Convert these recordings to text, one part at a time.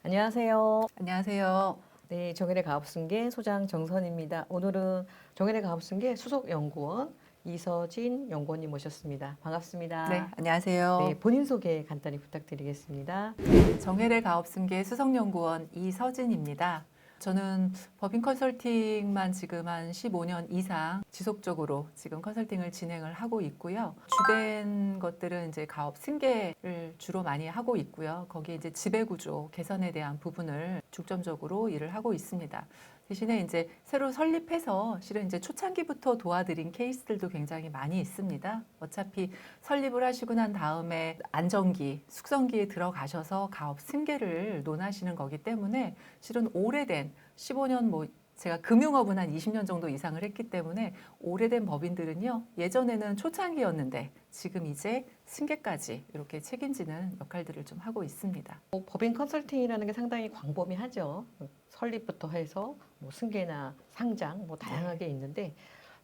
안녕하세요. 안녕하세요. 네, 정현의 가업승계 소장 정선입니다. 오늘은 정현의 가업승계 수석연구원 이서진 연구원님 모셨습니다. 네, 반갑습니다. 네, 안녕하세요. 본인 소개 간단히 부탁드리겠습니다. 정혜래 가업승계 수석연구원 이서진입니다. 저는 법인 컨설팅만 지금 한 15년 이상 지속적으로 지금 컨설팅을 진행을 하고 있고요. 주된 것들은 이제 가업 승계를 주로 많이 하고 있고요. 거기에 이제 지배구조 개선에 대한 부분을 중점적으로 일을 하고 있습니다. 대신에 이제 새로 설립해서 실은 이제 초창기부터 도와드린 케이스들도 굉장히 많이 있습니다. 어차피 설립을 하시고 난 다음에 안정기, 숙성기에 들어가셔서 가업 승계를 논하시는 거기 때문에 실은 오래된 15년 제가 금융업은 한 20년 정도 이상을 했기 때문에 오래된 법인들은요, 예전에는 초창기였는데 지금 이제 승계까지 이렇게 책임지는 역할들을 좀 하고 있습니다. 법인 컨설팅이라는 게 상당히 광범위하죠. 설립부터 해서 승계나 상장 네. 다양하게 있는데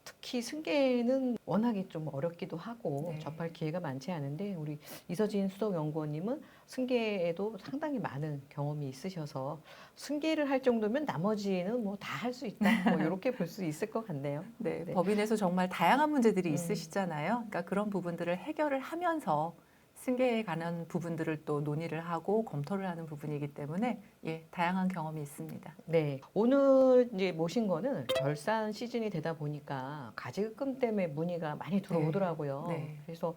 특히 승계는 워낙에 좀 어렵기도 하고 네. 접할 기회가 많지 않은데 우리 이서진 수석연구원님은 승계에도 상당히 많은 경험이 있으셔서 승계를 할 정도면 나머지는 다 할 수 있다. 이렇게 볼 수 있을 것 같네요. 네, 네. 법인에서 정말 다양한 문제들이 음, 있으시잖아요. 그러니까 그런 부분들을 해결을 하면서 승계에 관한 부분들을 또 논의를 하고 검토를 하는 부분이기 때문에 예, 다양한 경험이 있습니다. 네. 오늘 이제 모신 거는 결산 시즌이 되다 보니까 가지급금 때문에 문의가 많이 네, 들어오더라고요. 네, 그래서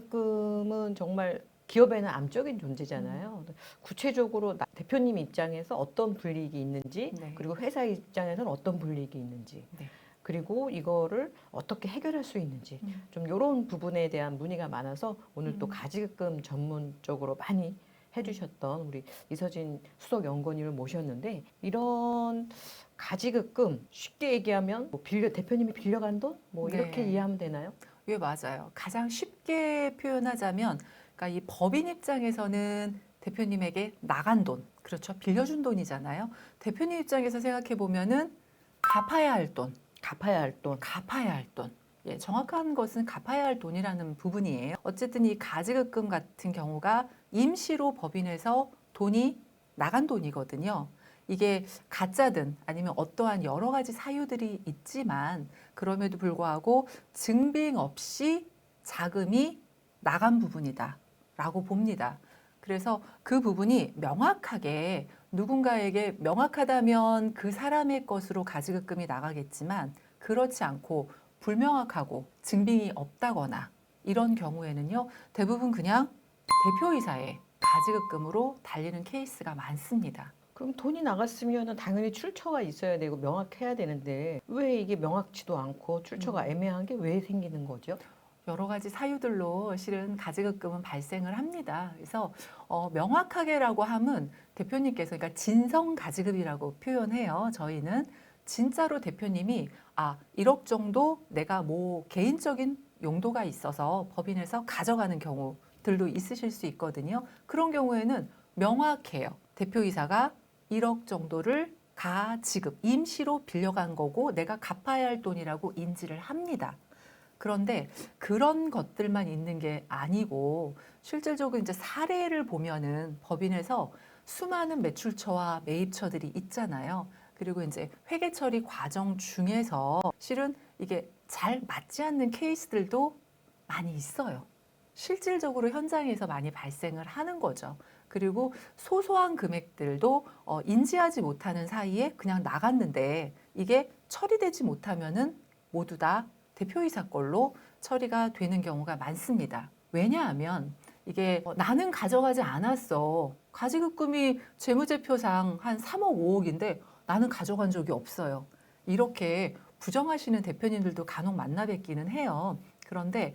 가지급금은 정말 기업에는 암적인 음, 존재잖아요. 구체적으로 대표님 입장에서 어떤 불이익이 있는지, 네, 그리고 회사 입장에서는 어떤 불이익이 있는지, 네, 그리고 이거를 어떻게 해결할 수 있는지, 음, 좀 이런 부분에 대한 문의가 많아서 오늘 또 음, 가지급금 전문적으로 많이 음, 해주셨던 우리 이서진 수석 연구원님을 모셨는데, 이런 가지급금 쉽게 얘기하면 대표님이 빌려간 돈 이렇게 네. 이해하면 되나요? 예, 맞아요. 가장 쉽게 표현하자면, 그러니까 이 법인 입장에서는 대표님에게 나간 돈, 그렇죠. 빌려준 돈이잖아요. 대표님 입장에서 생각해 보면은 갚아야 할 돈, 갚아야 할 돈. 갚아야 할 돈. 예, 정확한 것은 갚아야 할 돈이라는 부분이에요. 어쨌든 이 가지급금 같은 경우가 임시로 법인에서 돈이 나간 돈이거든요. 이게 가짜든 아니면 어떠한 여러 가지 사유들이 있지만 그럼에도 불구하고 증빙 없이 자금이 나간 부분이다 라고 봅니다. 그래서 그 부분이 명확하게 누군가에게 명확하다면 그 사람의 것으로 가지급금이 나가겠지만 그렇지 않고 불명확하고 증빙이 없다거나 이런 경우에는요, 대부분 그냥 대표이사의 가지급금으로 달리는 케이스가 많습니다. 그럼 돈이 나갔으면 당연히 출처가 있어야 되고 명확해야 되는데 왜 이게 명확치도 않고 출처가 음, 애매한 게 왜 생기는 거죠? 여러 가지 사유들로 실은 가지급금은 발생을 합니다. 그래서 명확하게라고 함은 대표님께서 그러니까 진성 가지급이라고 표현해요. 저희는 진짜로 대표님이 1억 정도 내가 개인적인 용도가 있어서 법인에서 가져가는 경우들도 있으실 수 있거든요. 그런 경우에는 명확해요. 대표이사가 1억 정도를 가지급, 임시로 빌려간 거고 내가 갚아야 할 돈이라고 인지를 합니다. 그런데 그런 것들만 있는 게 아니고 실질적으로 이제 사례를 보면은 법인에서 수많은 매출처와 매입처들이 있잖아요. 그리고 이제 회계 처리 과정 중에서 실은 이게 잘 맞지 않는 케이스들도 많이 있어요. 실질적으로 현장에서 많이 발생을 하는 거죠. 그리고 소소한 금액들도 인지하지 못하는 사이에 그냥 나갔는데 이게 처리되지 못하면은 모두 다 대표이사 걸로 처리가 되는 경우가 많습니다. 왜냐하면 이게 나는 가져가지 않았어. 가지급금이 재무제표상 한 3억, 5억인데 나는 가져간 적이 없어요. 이렇게 부정하시는 대표님들도 간혹 만나 뵙기는 해요. 그런데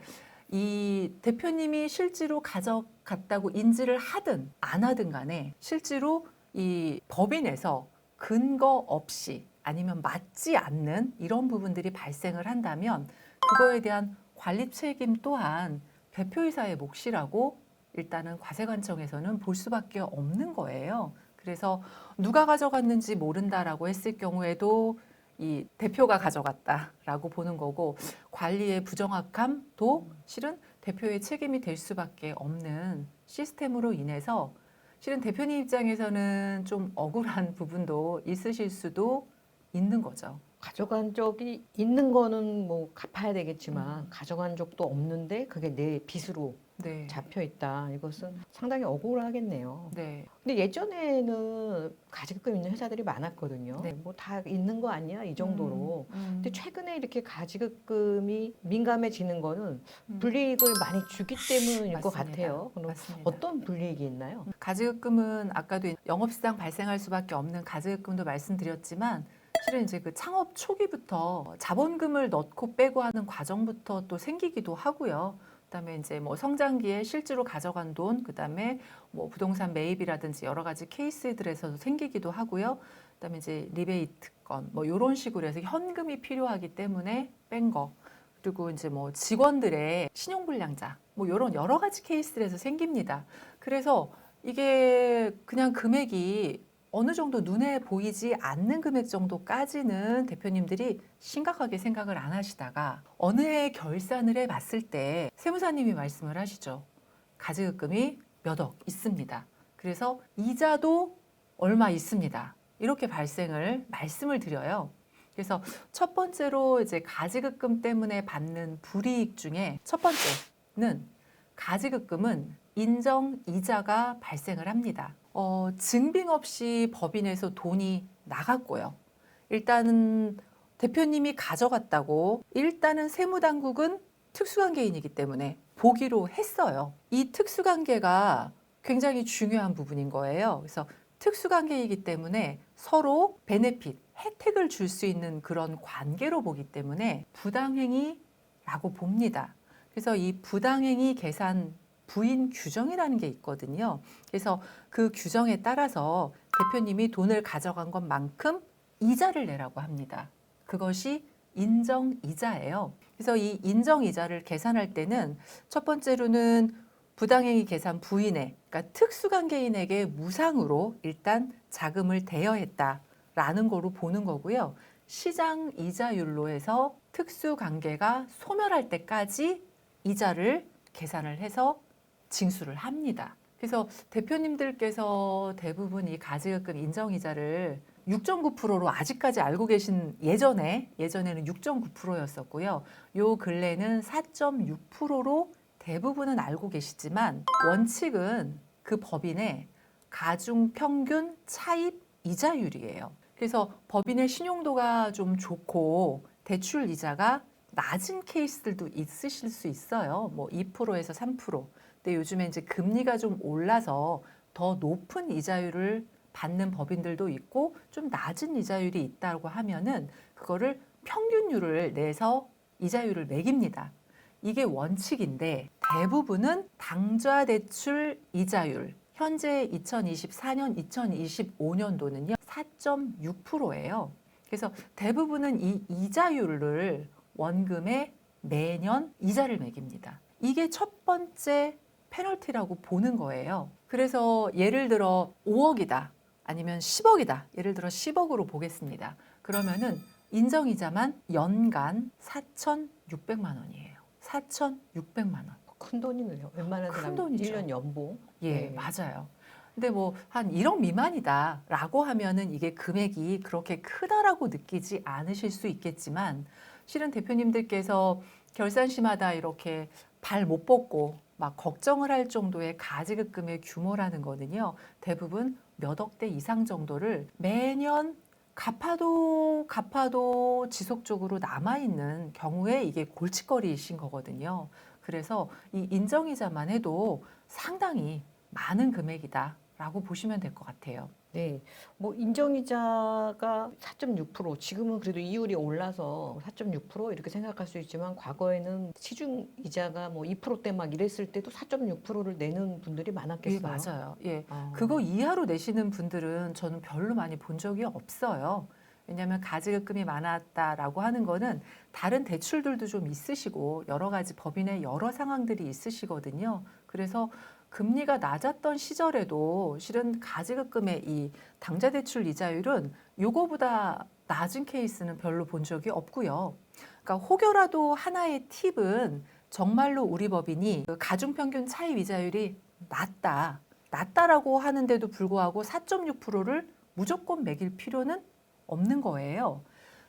이 대표님이 실제로 가져갔다고 인지를 하든 안 하든 간에 실제로 이 법인에서 근거 없이 아니면 맞지 않는 이런 부분들이 발생을 한다면 그거에 대한 관리 책임 또한 대표이사의 몫이라고 일단은 과세관청에서는 볼 수밖에 없는 거예요. 그래서 누가 가져갔는지 모른다라고 했을 경우에도 이 대표가 가져갔다라고 보는 거고 관리의 부정확함도 실은 대표의 책임이 될 수밖에 없는 시스템으로 인해서 실은 대표님 입장에서는 좀 억울한 부분도 있으실 수도 있는 거죠. 가져간 적이 있는 거는 뭐 갚아야 되겠지만 음. 가져간 적도 없는데 그게 내 빚으로 네. 잡혀 있다. 이것은 상당히 억울하겠네요. 네. 근데 예전에는 가지금 있는 회사들이 많았거든요. 네. 뭐 다 있는 거 아니야? 이 정도로. 근데 음. 최근에 이렇게 가지급금이 민감해지는 거는 음. 불이익을 많이 주기 때문일 것 맞습니다. 같아요. 그럼 맞습니다. 어떤 불이익이 있나요? 가지급금은 아까도 영업시장 발생할 수밖에 없는 가지급금도 말씀드렸지만 실은 이제 그 창업 초기부터 자본금을 넣고 빼고 하는 과정부터 또 생기기도 하고요. 그다음에 이제 뭐 성장기에 실제로 가져간 돈, 그다음에 뭐 부동산 매입이라든지 여러 가지 케이스들에서도 생기기도 하고요. 그다음에 이제 리베이트건 뭐 이런 식으로 해서 현금이 필요하기 때문에 뺀 거. 그리고 이제 뭐 직원들의 신용불량자 뭐 이런 여러 가지 케이스들에서 생깁니다. 그래서 이게 그냥 금액이 어느 정도 눈에 보이지 않는 금액 정도까지는 대표님들이 심각하게 생각을 안 하시다가 어느 해 결산을 해봤을 때 세무사님이 말씀을 하시죠. 가지급금이 몇 억 있습니다. 그래서 이자도 얼마 있습니다. 이렇게 말씀을 드려요. 그래서 첫 번째로 이제 가지급금 때문에 받는 불이익 중에 첫 번째는 가지급금은 인정 이자가 발생을 합니다. 증빙 없이 법인에서 돈이 나갔고요. 일단은 대표님이 가져갔다고 일단은 세무당국은 특수관계인이기 때문에 보기로 했어요. 이 특수관계가 굉장히 중요한 부분인 거예요. 그래서 특수관계이기 때문에 서로 베네핏, 혜택을 줄 수 있는 그런 관계로 보기 때문에 부당행위라고 봅니다. 그래서 이 부당행위 계산 부인 규정이라는 게 있거든요. 그래서 그 규정에 따라서 대표님이 돈을 가져간 것만큼 이자를 내라고 합니다. 그것이 인정이자예요. 그래서 이 인정이자를 계산할 때는 첫 번째로는 부당행위 계산 부인에, 그러니까 특수관계인에게 무상으로 일단 자금을 대여했다라는 거로 보는 거고요. 시장 이자율로 해서 특수관계가 소멸할 때까지 이자를 계산을 해서 징수를 합니다. 그래서 대표님들께서 대부분 이 가지급금 인정이자를 6.9%로 아직까지 알고 계신 예전에는 6.9%였었고요. 요 근래는 4.6%로 대부분은 알고 계시지만 원칙은 그 법인의 가중 평균 차입 이자율이에요. 그래서 법인의 신용도가 좀 좋고 대출 이자가 낮은 케이스들도 있으실 수 있어요. 뭐 2%에서 3%. 근데 요즘에 이제 금리가 좀 올라서 더 높은 이자율을 받는 법인들도 있고 좀 낮은 이자율이 있다고 하면은 그거를 평균율을 내서 이자율을 매깁니다. 이게 원칙인데 대부분은 당좌 대출 이자율 현재 2024년, 2025년도는요 4.6%예요. 그래서 대부분은 이 이자율을 원금에 매년 이자를 매깁니다. 이게 첫 번째 페널티라고 보는 거예요. 그래서 예를 들어 5억이다. 아니면 10억이다. 예를 들어 10억으로 보겠습니다. 그러면은 인정이자만 연간 4,600만 원이에요. 4,600만 원. 큰 돈이네요. 웬만한 큰 사람 돈이죠. 1년 연봉. 예, 네. 맞아요. 근데 뭐 한 1억 미만이다라고 하면은 이게 금액이 그렇게 크다라고 느끼지 않으실 수 있겠지만 실은 대표님들께서 결산시마다 이렇게 발 못 뻗고 막 걱정을 할 정도의 가지급금의 규모라는 거는요. 대부분 몇 억대 이상 정도를 매년 갚아도 지속적으로 남아있는 경우에 이게 골칫거리이신 거거든요. 그래서 이 인정이자만 해도 상당히 많은 금액이다라고 보시면 될 것 같아요. 네, 뭐 인정이자가 4.6%, 지금은 그래도 이율이 올라서 4.6% 이렇게 생각할 수 있지만 과거에는 시중 이자가 뭐 2%대 막 이랬을 때도 4.6%를 내는 분들이 예, 많았겠어요. 맞아요. 예. 아, 그거 이하로 내시는 분들은 저는 별로 많이 본 적이 없어요. 왜냐하면 가지급금이 많았다라고 하는 거는 다른 대출들도 좀 있으시고 여러 가지 법인의 여러 상황들이 있으시거든요. 그래서 금리가 낮았던 시절에도 실은 가지급금의 이 당좌대출 이자율은 요거보다 낮은 케이스는 별로 본 적이 없고요. 그러니까 혹여라도 하나의 팁은 정말로 우리 법인이 그 가중평균 차입 이자율이 낮다. 낮다라고 하는데도 불구하고 4.6%를 무조건 매길 필요는 없는 거예요.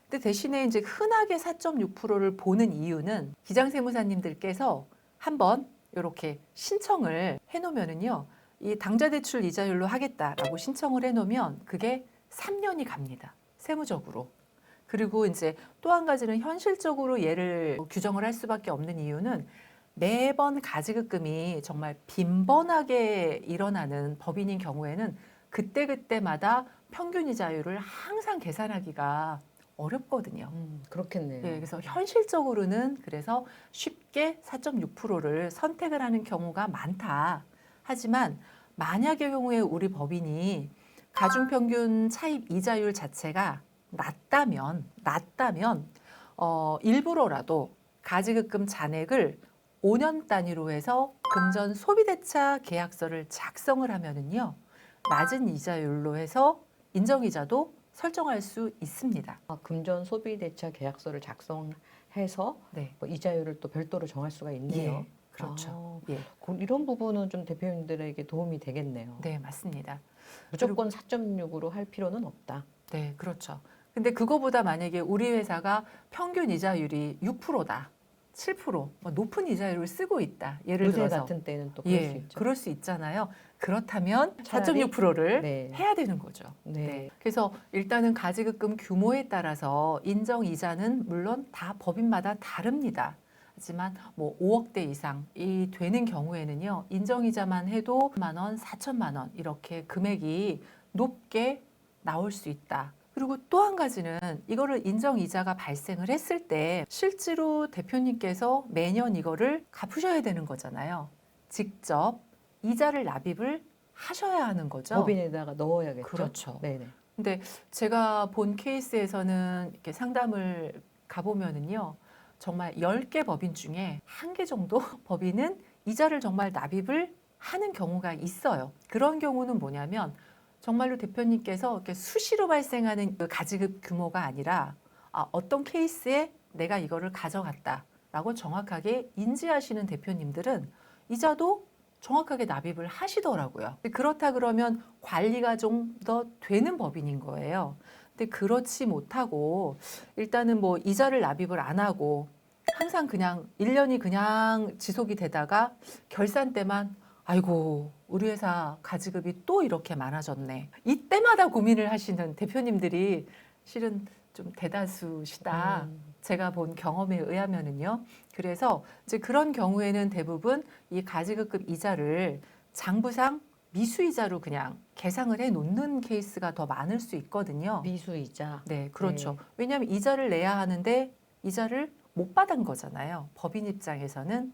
근데 대신에 이제 흔하게 4.6%를 보는 이유는 기장세무사님들께서 한번 이렇게 신청을 해놓으면은요, 이 당좌대출 이자율로 하겠다라고 신청을 해놓으면 그게 3년이 갑니다. 세무적으로. 그리고 이제 또 한 가지는 현실적으로 얘를 규정을 할 수밖에 없는 이유는 매번 가지급금이 정말 빈번하게 일어나는 법인인 경우에는 그때그때마다 평균 이자율을 항상 계산하기가 어렵거든요. 그렇겠네요. 예, 그래서 현실적으로는 그래서 쉽게 4.6%를 선택을 하는 경우가 많다. 하지만 만약의 경우에 우리 법인이 가중평균 차입 이자율 자체가 낮다면 일부러라도 가지급금 잔액을 5년 단위로 해서 금전 소비대차 계약서를 작성을 하면은요, 낮은 이자율로 해서 인정이자도 설정할 수 있습니다. 금전 소비대차 계약서를 작성해서 네. 뭐 이자율을 또 별도로 정할 수가 있네요. 예, 그렇죠. 예, 이런 부분은 좀 대표님들에게 도움이 되겠네요. 네, 맞습니다. 무조건 4.6으로 할 필요는 없다. 네, 그렇죠. 근데 그거보다 만약에 우리 회사가 평균 이자율이 6%다, 7%, 뭐 높은 이자율을 쓰고 있다. 예를 요새 들어서 같은 때는 또 그럴 수 있죠. 그럴 수 있잖아요. 그렇다면 차라리 4.6%를 네. 해야 되는 거죠. 네. 네. 그래서 일단은 가지급금 규모에 따라서 인정 이자는 물론 다 법인마다 다릅니다. 하지만 뭐 5억대 이상이 되는 경우에는요, 인정 이자만 해도 1만 원, 4천만 원 이렇게 금액이 높게 나올 수 있다. 그리고 또 한 가지는 이거를 인정 이자가 발생을 했을 때 실제로 대표님께서 매년 이거를 갚으셔야 되는 거잖아요. 직접 이자를 납입을 하셔야 하는 거죠. 법인에다가 넣어야겠죠. 그렇죠. 네네. 근데 제가 본 케이스에서는 이렇게 상담을 가보면은요, 정말 10개 법인 중에 1개 정도 법인은 이자를 정말 납입을 하는 경우가 있어요. 그런 경우는 뭐냐면 정말로 대표님께서 이렇게 수시로 발생하는 그 가지급 규모가 아니라 어떤 케이스에 내가 이거를 가져갔다라고 정확하게 인지하시는 대표님들은 이자도 정확하게 납입을 하시더라고요. 그렇다 그러면 관리가 좀 더 되는 법인인 거예요. 근데 그렇지 못하고 일단은 뭐 이자를 납입을 안 하고 항상 그냥 1년이 그냥 지속이 되다가 결산 때만 아이고 우리 회사 가지급이 또 이렇게 많아졌네. 이때마다 고민을 하시는 대표님들이 실은 좀 대다수시다. 제가 본 경험에 의하면은요. 그래서 이제 그런 경우에는 대부분 이 가지급금 이자를 장부상 미수이자로 그냥 계상을 해 놓는 케이스가 더 많을 수 있거든요. 미수이자. 네, 그렇죠. 네. 왜냐하면 이자를 내야 하는데 이자를 못 받은 거잖아요. 법인 입장에서는.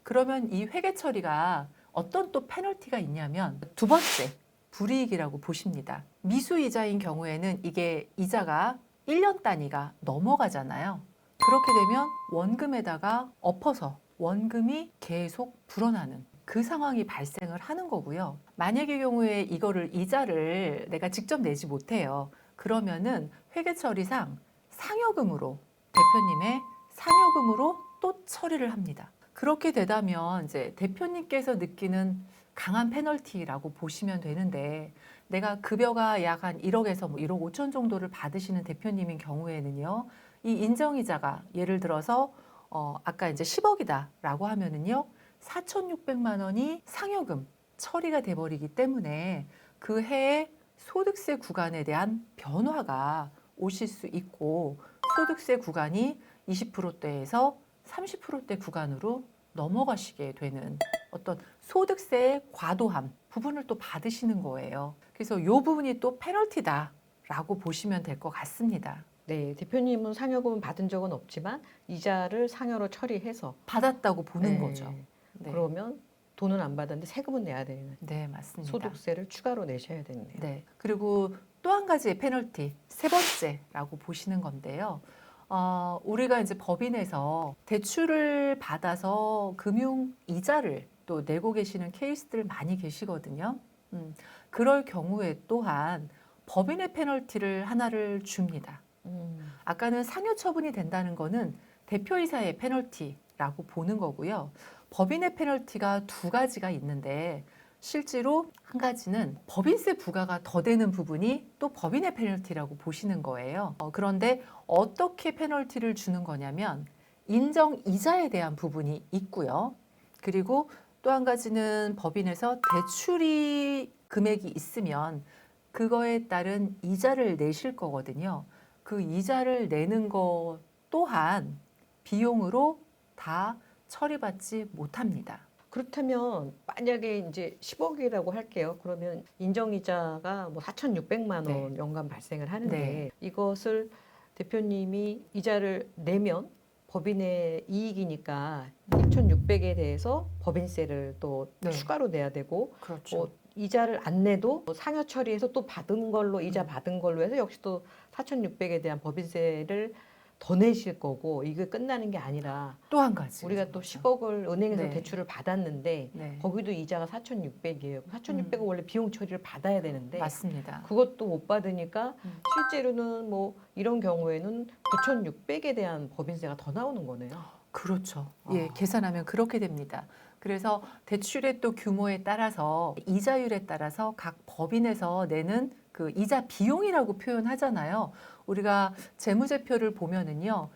그러면 이 회계 처리가 어떤 또 페널티가 있냐면 두 번째, 불이익이라고 보십니다. 미수이자인 경우에는 이게 이자가 1년 단위가 넘어가잖아요. 그렇게 되면 원금에다가 엎어서 원금이 계속 불어나는 그 상황이 발생을 하는 거고요. 만약의 경우에 이거를 이자를 내가 직접 내지 못해요. 그러면은 회계처리상 상여금으로 대표님의 상여금으로 또 처리를 합니다. 그렇게 되다면 이제 대표님께서 느끼는 강한 페널티라고 보시면 되는데 내가 급여가 약 한 1억에서 뭐 1억 5천 정도를 받으시는 대표님인 경우에는요. 이 인정이자가 예를 들어서 아까 이제 10억이다라고 하면은요. 4,600만 원이 상여금 처리가 돼버리기 때문에 그 해에 소득세 구간에 대한 변화가 오실 수 있고 소득세 구간이 20%대에서 30%대 구간으로 넘어가시게 되는 어떤 소득세의 과도함 부분을 또 받으시는 거예요. 그래서 이 부분이 또 페널티다라고 보시면 될 것 같습니다. 네, 대표님은 상여금은 받은 적은 없지만 이자를 상여로 처리해서 받았다고 보는 네. 거죠. 네. 그러면 돈은 안 받았는데 세금은 내야 되는 네, 맞습니다. 소득세를 추가로 내셔야 되겠네요. 네. 그리고 또 한 가지의 페널티, 세 번째라고 보시는 건데요. 우리가 이제 법인에서 대출을 받아서 금융 이자를 또 내고 계시는 케이스들 많이 계시거든요. 그럴 경우에 또한 법인의 페널티를 하나를 줍니다. 아까는 상여 처분이 된다는 거는 대표이사의 페널티라고 보는 거고요. 법인의 페널티가 두 가지가 있는데 실제로 한 가지는 법인세 부과가 더 되는 부분이 또 법인의 페널티라고 보시는 거예요. 그런데 어떻게 페널티를 주는 거냐면 인정 이자에 대한 부분이 있고요. 그리고 또 한 가지는 법인에서 대출이 금액이 있으면 그거에 따른 이자를 내실 거거든요. 그 이자를 내는 것 또한 비용으로 다 처리받지 못합니다. 그렇다면 만약에 이제 10억이라고 할게요. 그러면 인정이자가 뭐 4,600만 원 네. 연간 발생을 하는데 네. 이것을 대표님이 이자를 내면 법인의 이익이니까 2,600에 대해서 법인세를 또 네. 추가로 내야 되고 그렇죠. 뭐 이자를 안 내도 뭐 상여 처리해서 또 받은 걸로 이자 음. 받은 걸로 해서 역시 또 4,600에 대한 법인세를 더 내실 거고 이게 끝나는 게 아니라 또 한 가지. 우리가 또 10억을 은행에서 네. 대출을 받았는데 네. 거기도 이자가 4,600이에요. 4,600은 원래 비용 처리를 받아야 되는데 맞습니다. 그것도 못 받으니까 음. 실제로는 뭐 이런 경우에는 9,600에 대한 법인세가 더 나오는 거네요. 그렇죠. 아. 예, 계산하면 그렇게 됩니다. 그래서 대출의 또 규모에 따라서 이자율에 따라서 각 법인에서 내는 그 이자 비용이라고 표현하잖아요. 우리가 재무제표를 보면은요.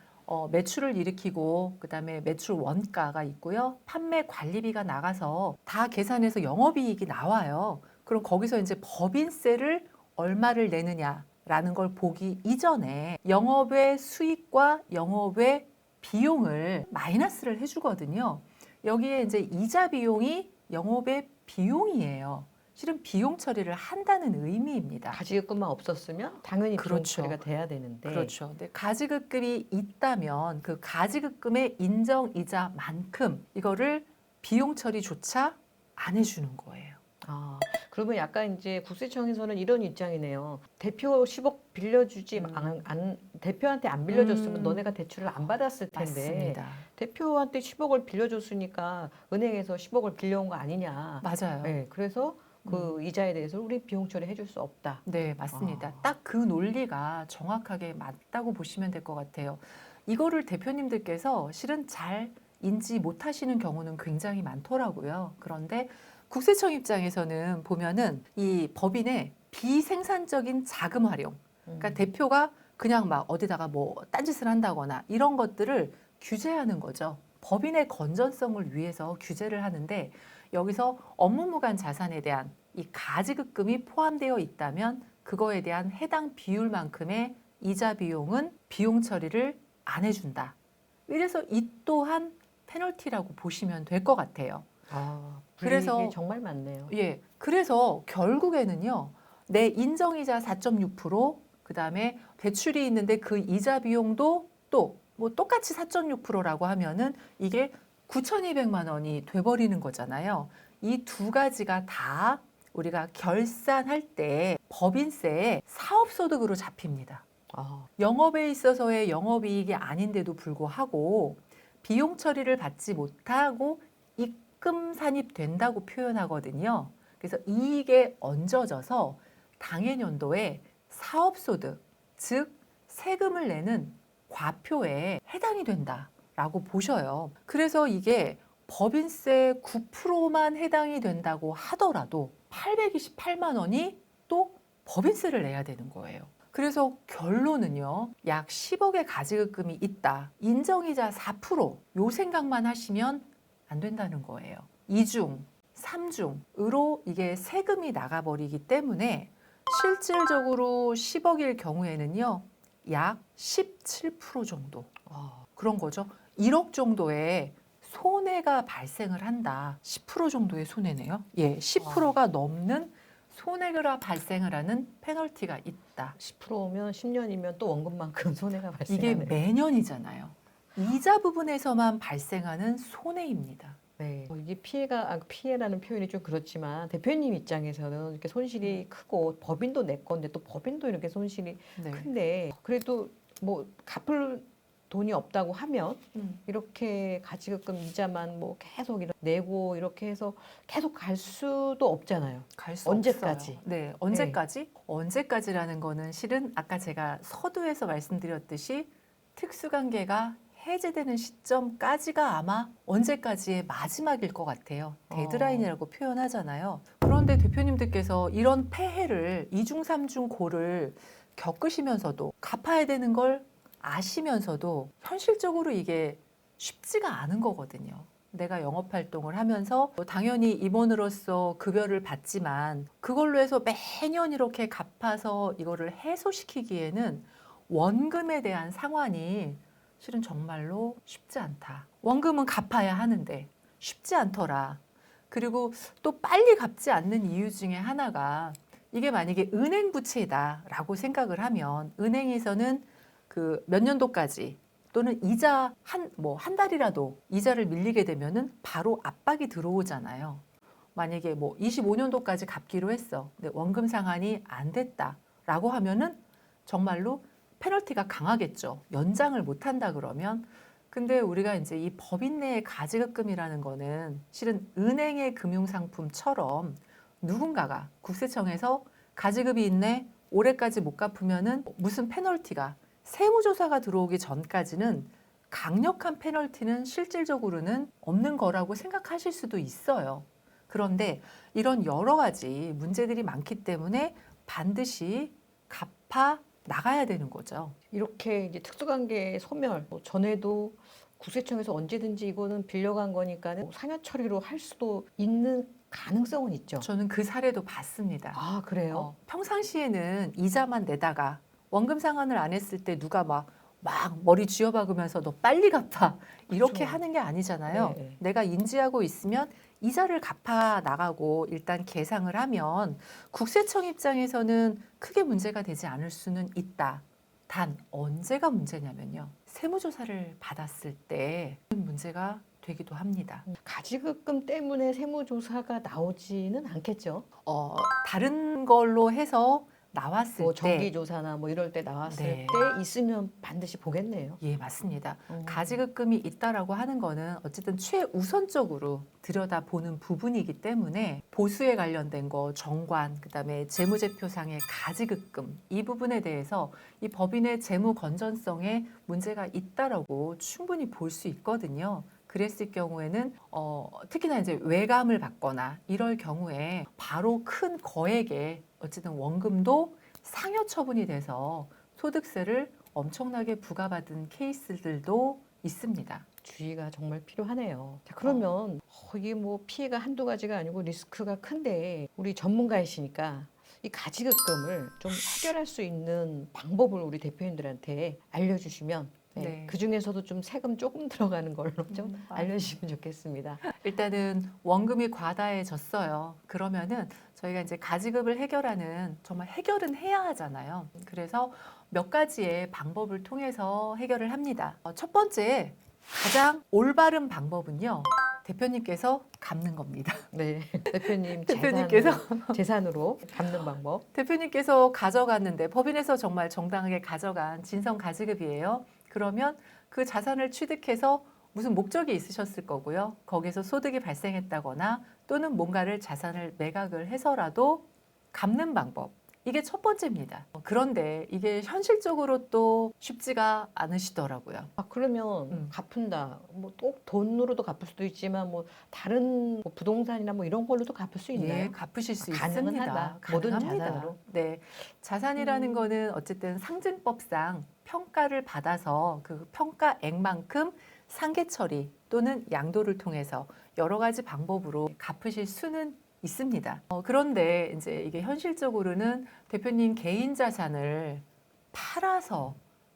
매출을 일으키고 그다음에 매출 원가가 있고요. 판매 관리비가 나가서 다 계산해서 영업이익이 나와요. 그럼 거기서 이제 법인세를 얼마를 내느냐라는 걸 보기 이전에 영업의 수익과 영업의 비용을 마이너스를 해주거든요. 여기에 이제 이자 비용이 영업의 비용이에요. 실은 비용 처리를 한다는 의미입니다. 가지급금만 없었으면 당연히 비용 그렇죠. 처리가 돼야 되는데 그렇죠. 근데 가지급금이 있다면 그 가지급금의 인정이자만큼 이거를 비용 처리조차 안 해주는 거예요. 아, 그러면 약간 이제 국세청에서는 이런 입장이네요. 대표 10억 빌려주지 대표한테 안 빌려줬으면 너네가 대출을 안 받았을 텐데 맞습니다. 대표한테 10억을 빌려줬으니까 은행에서 10억을 빌려온 거 아니냐. 맞아요. 네, 그래서 그 이자에 대해서 우리 비용 처리 해줄 수 없다. 네, 맞습니다. 아. 딱 그 논리가 정확하게 맞다고 보시면 될 것 같아요. 이거를 대표님들께서 실은 잘 인지 못하시는 경우는 굉장히 많더라고요. 그런데 국세청 입장에서는 보면은 이 법인의 비생산적인 자금 활용, 그러니까 대표가 그냥 막 어디다가 뭐 딴짓을 한다거나 이런 것들을 규제하는 거죠. 법인의 건전성을 위해서 규제를 하는데 여기서 업무무관 자산에 대한 이 가지급금이 포함되어 있다면 그거에 대한 해당 비율만큼의 이자 비용은 비용 처리를 안 해준다. 이래서 이 또한 페널티라고 보시면 될 것 같아요. 아, 그래서 불이익이 정말 많네요. 예, 그래서 결국에는요, 내 인정이자 4.6%, 그다음에 대출이 있는데 그 이자 비용도 또 뭐 똑같이 4.6%라고 하면은 이게 9,200만 원이 돼버리는 거잖아요. 이 두 가지가 다 우리가 결산할 때 법인세에 사업소득으로 잡힙니다. 아, 영업에 있어서의 영업이익이 아닌데도 불구하고 비용 처리를 받지 못하고 입금 산입된다고 표현하거든요. 그래서 이익에 얹어져서 당해년도에 사업소득, 즉 세금을 내는 과표에 해당이 된다라고 보셔요. 그래서 이게 법인세 9%만 해당이 된다고 하더라도 828만 원이 또 법인세를 내야 되는 거예요. 그래서 결론은요, 약 10억의 가지급금이 있다. 인정이자 4%요 생각만 하시면 안 된다는 거예요. 2중, 3중으로 이게 세금이 나가버리기 때문에 실질적으로 10억일 경우에는요, 약 17% 정도 아, 그런 거죠. 1억 정도의 손해가 발생을 한다. 10% 정도의 손해네요. 예, 10%가 넘는 손해가 발생을 하는 페널티가 있다. 10%면 10년이면 또 원금만큼 손해가 이게 발생하네요. 매년이잖아요. 이자 부분에서만 발생하는 손해입니다. 네. 이게 피해라는 표현이 좀 그렇지만 대표님 입장에서는 이렇게 손실이 크고 법인도 내 건데 또 법인도 이렇게 손실이 네. 큰데 그래도 뭐 갚을 돈이 없다고 하면 이렇게 가지급금 이자만 뭐 계속 이렇게 내고 이렇게 해서 계속 갈 수도 없잖아요. 갈 수 언제까지? 없어요. 네, 언제까지? 언제까지라는 거는 실은 아까 제가 서두에서 말씀드렸듯이 특수관계가 해제되는 시점까지가 아마 언제까지의 마지막일 것 같아요. 데드라인이라고 표현하잖아요. 그런데 대표님들께서 이런 폐해를 이중 삼중 고를 겪으시면서도 갚아야 되는 걸 아시면서도 현실적으로 이게 쉽지가 않은 거거든요. 내가 영업 활동을 하면서 당연히 임원으로서 급여를 받지만 그걸로 해서 매년 이렇게 갚아서 이거를 해소시키기에는 원금에 대한 상환이 실은 정말로 쉽지 않다. 원금은 갚아야 하는데 쉽지 않더라. 그리고 또 빨리 갚지 않는 이유 중에 하나가 이게 만약에 은행 부채다라고 생각을 하면 은행에서는 그 몇 년도까지 또는 이자 한 달이라도 이자를 밀리게 되면은 바로 압박이 들어오잖아요. 만약에 뭐 25년도까지 갚기로 했어. 근데 원금 상환이 안 됐다라고 하면은 정말로 페널티가 강하겠죠. 연장을 못 한다 그러면. 근데 우리가 이제 이 법인 내의 가지급금이라는 거는 실은 은행의 금융상품처럼 누군가가 국세청에서 가지급이 있네, 올해까지 못 갚으면은 무슨 페널티가 세무조사가 들어오기 전까지는 강력한 페널티는 실질적으로는 없는 거라고 생각하실 수도 있어요. 그런데 이런 여러 가지 문제들이 많기 때문에 반드시 갚아 나가야 되는 거죠. 이렇게 이제 특수관계 소멸, 뭐 전에도 국세청에서 언제든지 이거는 빌려간 거니까는 상여 처리로 할 수도 있는 가능성은 있죠. 저는 그 사례도 봤습니다. 아, 그래요? 평상시에는 이자만 내다가 원금 상환을 안 했을 때 누가 막 머리 쥐어박으면서 너 빨리 갚아 이렇게 그렇죠. 하는 게 아니잖아요. 네. 내가 인지하고 있으면 이자를 갚아 나가고 일단 계상을 하면 국세청 입장에서는 크게 문제가 되지 않을 수는 있다. 단 언제가 문제냐면요. 세무조사를 받았을 때 문제가 되기도 합니다. 가지급금 때문에 세무조사가 나오지는 않겠죠. 다른 걸로 해서 나왔을 뭐 때 정기조사나 뭐 이럴 때 나왔을 네. 때 있으면 반드시 보겠네요. 예, 맞습니다. 음. 가지급금이 있다라고 하는 거는 어쨌든 최우선적으로 들여다보는 부분이기 때문에 보수에 관련된 거, 정관, 그다음에 재무제표상의 가지급금 이 부분에 대해서 이 법인의 재무 건전성에 문제가 있다라고 충분히 볼 수 있거든요. 그랬을 경우에는 특히나 이제 외감을 받거나 이럴 경우에 바로 큰 거액의 어쨌든 원금도 상여 처분이 돼서 소득세를 엄청나게 부과받은 케이스들도 있습니다. 주의가 정말 필요하네요. 자, 그러면 이게 뭐 피해가 한두 가지가 아니고 리스크가 큰데 우리 전문가이시니까 이 가지급금을 좀 해결할 수 있는 방법을 우리 대표님들한테 알려주시면 네. 그 중에서도 좀 세금 조금 들어가는 걸로 좀 아. 알려주시면 좋겠습니다. 일단은 원금이 과다해졌어요. 그러면은 저희가 이제 가지급을 해결하는 정말 해결은 해야 하잖아요. 그래서 몇 가지의 방법을 통해서 해결을 합니다. 첫 번째 가장 올바른 방법은요. 대표님께서 갚는 겁니다. 네, 대표님 대표님께서 재산으로 갚는 방법. 대표님께서 가져갔는데 법인에서 정말 정당하게 가져간 진성 가지급이에요. 그러면 그 자산을 취득해서 무슨 목적이 있으셨을 거고요. 거기서 소득이 발생했다거나 또는 뭔가를 자산을 매각을 해서라도 갚는 방법. 이게 첫 번째입니다. 그런데 이게 현실적으로 또 쉽지가 않으시더라고요. 아, 그러면 갚은다. 뭐 또 돈으로도 갚을 수도 있지만 뭐 다른 뭐 부동산이나 뭐 이런 걸로도 갚을 수 있나요? 예, 갚으실 수 가능은 있습니다. 하다. 모든 가능합니다. 자산으로. 네, 자산이라는 거는 어쨌든 상증법상 평가를 받아서 그 평가액만큼 상계 처리 또는 양도를 통해서 여러 가지 방법으로 갚으실 수는 있습니다. 그런데 이제 이게 현실적으로는 대표님 개인 자산을 팔아서